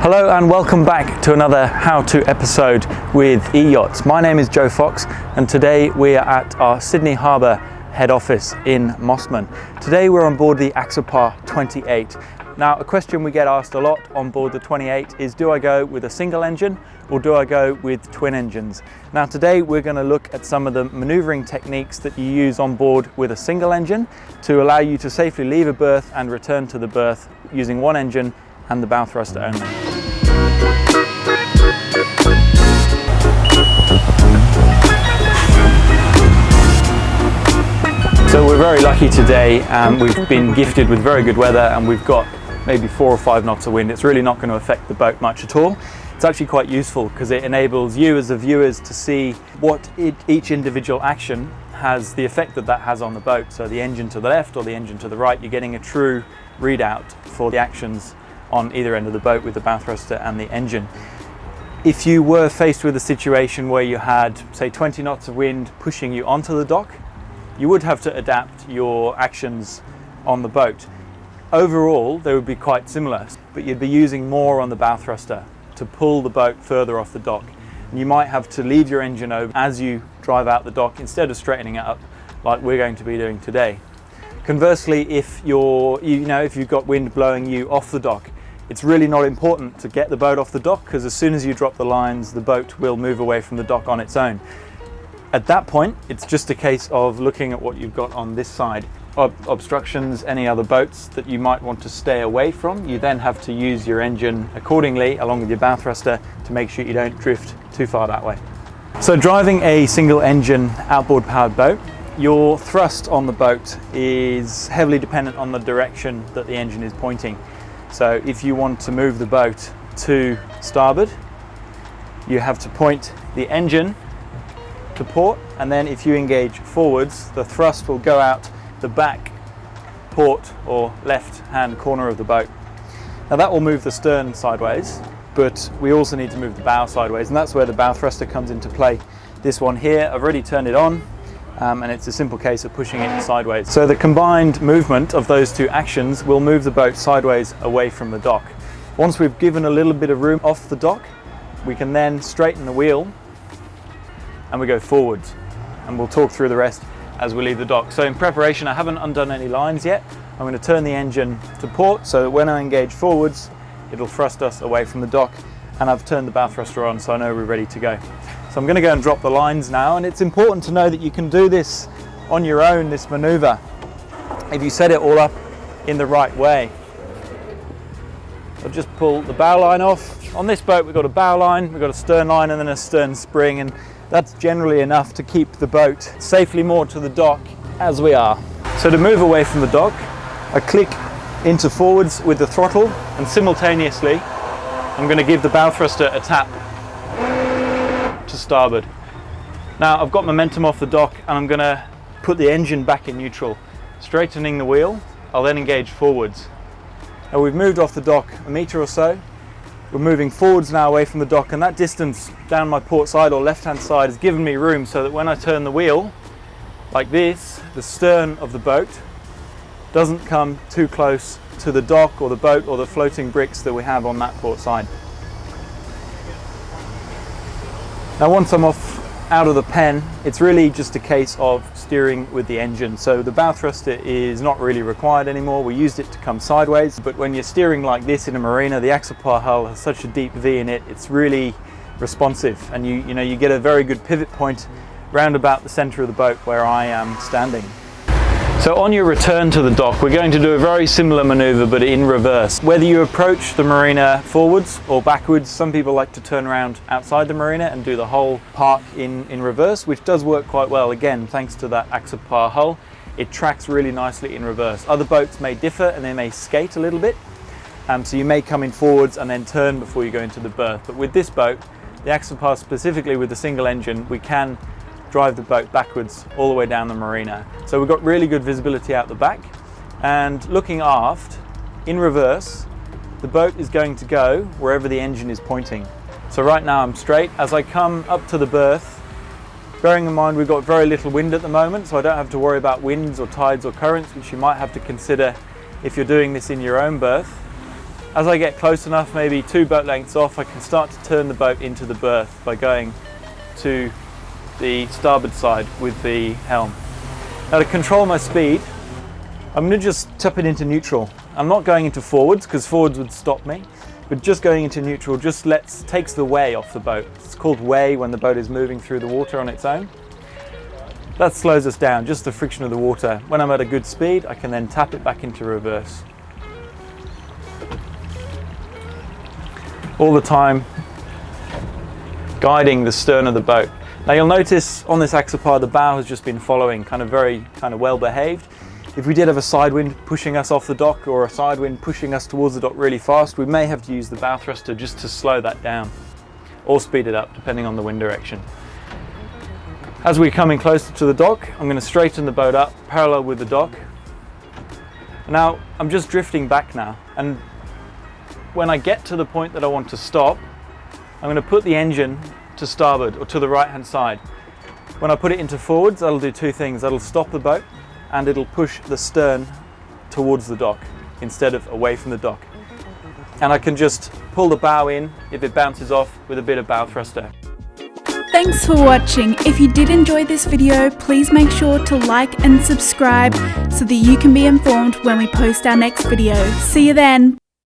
Hello and welcome back to another how-to episode with eYachts. My name is Joe Fox and today we are at our Sydney Harbour head office in Mossman. Today we're on board the Axopar 28. Now a question we get asked a lot on board the 28 is, do I go with a single engine or do I go with twin engines? Now today we're going to look at some of the manoeuvring techniques that you use on board with a single engine to allow you to safely leave a berth and return to the berth using one engine and the bow thruster only. So we're very lucky today. We've been gifted with very good weather and we've got maybe 4 or 5 knots of wind. It's really not going to affect the boat much at all. It's actually quite useful because it enables you as the viewers to see what each individual action has, the effect that has on the boat. So the engine to the left or the engine to the right, you're getting a true readout for the actions on either end of the boat with the bow thruster and the engine. If you were faced with a situation where you had, say, 20 knots of wind pushing you onto the dock, you would have to adapt your actions on the boat. Overall, they would be quite similar, but you'd be using more on the bow thruster to pull the boat further off the dock. And you might have to leave your engine over as you drive out the dock instead of straightening it up like we're going to be doing today. Conversely, if you've got wind blowing you off the dock, it's really not important to get the boat off the dock because as soon as you drop the lines, the boat will move away from the dock on its own. At that point, it's just a case of looking at what you've got on this side. Obstructions, any other boats that you might want to stay away from, you then have to use your engine accordingly along with your bow thruster to make sure you don't drift too far that way. So driving a single engine outboard powered boat, your thrust on the boat is heavily dependent on the direction that the engine is pointing. So if you want to move the boat to starboard, you have to point the engine to port, and then if you engage forwards, the thrust will go out the back port or left hand corner of the boat. Now that will move the stern sideways, but we also need to move the bow sideways, and that's where the bow thruster comes into play. This one here, I've already turned it on, and it's a simple case of pushing it sideways. So the combined movement of those two actions will move the boat sideways away from the dock. Once we've given a little bit of room off the dock, we can then straighten the wheel and we go forwards, and we'll talk through the rest as we leave the dock. So in preparation, I haven't undone any lines yet. I'm going to turn the engine to port so that when I engage forwards, it'll thrust us away from the dock, and I've turned the bow thruster on so I know we're ready to go. So I'm going to go and drop the lines now, and it's important to know that you can do this on your own, this maneuver, if you set it all up in the right way. I'll just pull the bow line off. On this boat we've got a bow line, we've got a stern line and then a stern spring, and that's generally enough to keep the boat safely moored to the dock as we are. So to move away from the dock, I click into forwards with the throttle, and simultaneously I'm going to give the bow thruster a tap to starboard. Now I've got momentum off the dock and I'm going to put the engine back in neutral. Straightening the wheel, I'll then engage forwards. Now we've moved off the dock a metre or so. We're moving forwards now away from the dock, and that distance down my port side or left hand side has given me room so that when I turn the wheel like this, the stern of the boat doesn't come too close to the dock or the boat or the floating bricks that we have on that port side. Now once I'm out of the pen, it's really just a case of steering with the engine. So the bow thruster is not really required anymore. We used it to come sideways, but when you're steering like this in a marina, the Axopar hull has such a deep V in it, it's really responsive, and you get a very good pivot point round about the center of the boat where I am standing. So on your return to the dock, we're going to do a very similar maneuver but in reverse. Whether you approach the marina forwards or backwards, some people like to turn around outside the marina and do the whole park in reverse, which does work quite well, again thanks to that Axopar hull. It tracks really nicely in reverse. Other boats may differ and they may skate a little bit, so you may come in forwards and then turn before you go into the berth. But with this boat, the Axopar specifically with the single engine, we can drive the boat backwards all the way down the marina. So we've got really good visibility out the back, and looking aft in reverse, the boat is going to go wherever the engine is pointing. So right now I'm straight. As I come up to the berth, bearing in mind we've got very little wind at the moment, so I don't have to worry about winds or tides or currents, which you might have to consider if you're doing this in your own berth. As I get close enough, maybe 2 boat lengths off, I can start to turn the boat into the berth by going to the starboard side with the helm. Now to control my speed, I'm going to just tap it into neutral. I'm not going into forwards because forwards would stop me, but just going into neutral just takes the way off the boat. It's called way when the boat is moving through the water on its own. That slows us down, just the friction of the water. When I'm at a good speed, I can then tap it back into reverse. All the time guiding the stern of the boat. Now you'll notice on this Axopar the bow has just been following, very well behaved. If we did have a side wind pushing us off the dock or a side wind pushing us towards the dock really fast, we may have to use the bow thruster just to slow that down or speed it up depending on the wind direction. As we're coming closer to the dock, I'm going to straighten the boat up parallel with the dock. Now I'm just drifting back now, and when I get to the point that I want to stop, I'm going to put the engine to starboard or to the right hand side. When I put it into forwards, that'll do 2 things. That'll stop the boat and it'll push the stern towards the dock instead of away from the dock. And I can just pull the bow in if it bounces off with a bit of bow thruster. Thanks for watching. If you did enjoy this video, please make sure to like and subscribe so that you can be informed when we post our next video. See you then.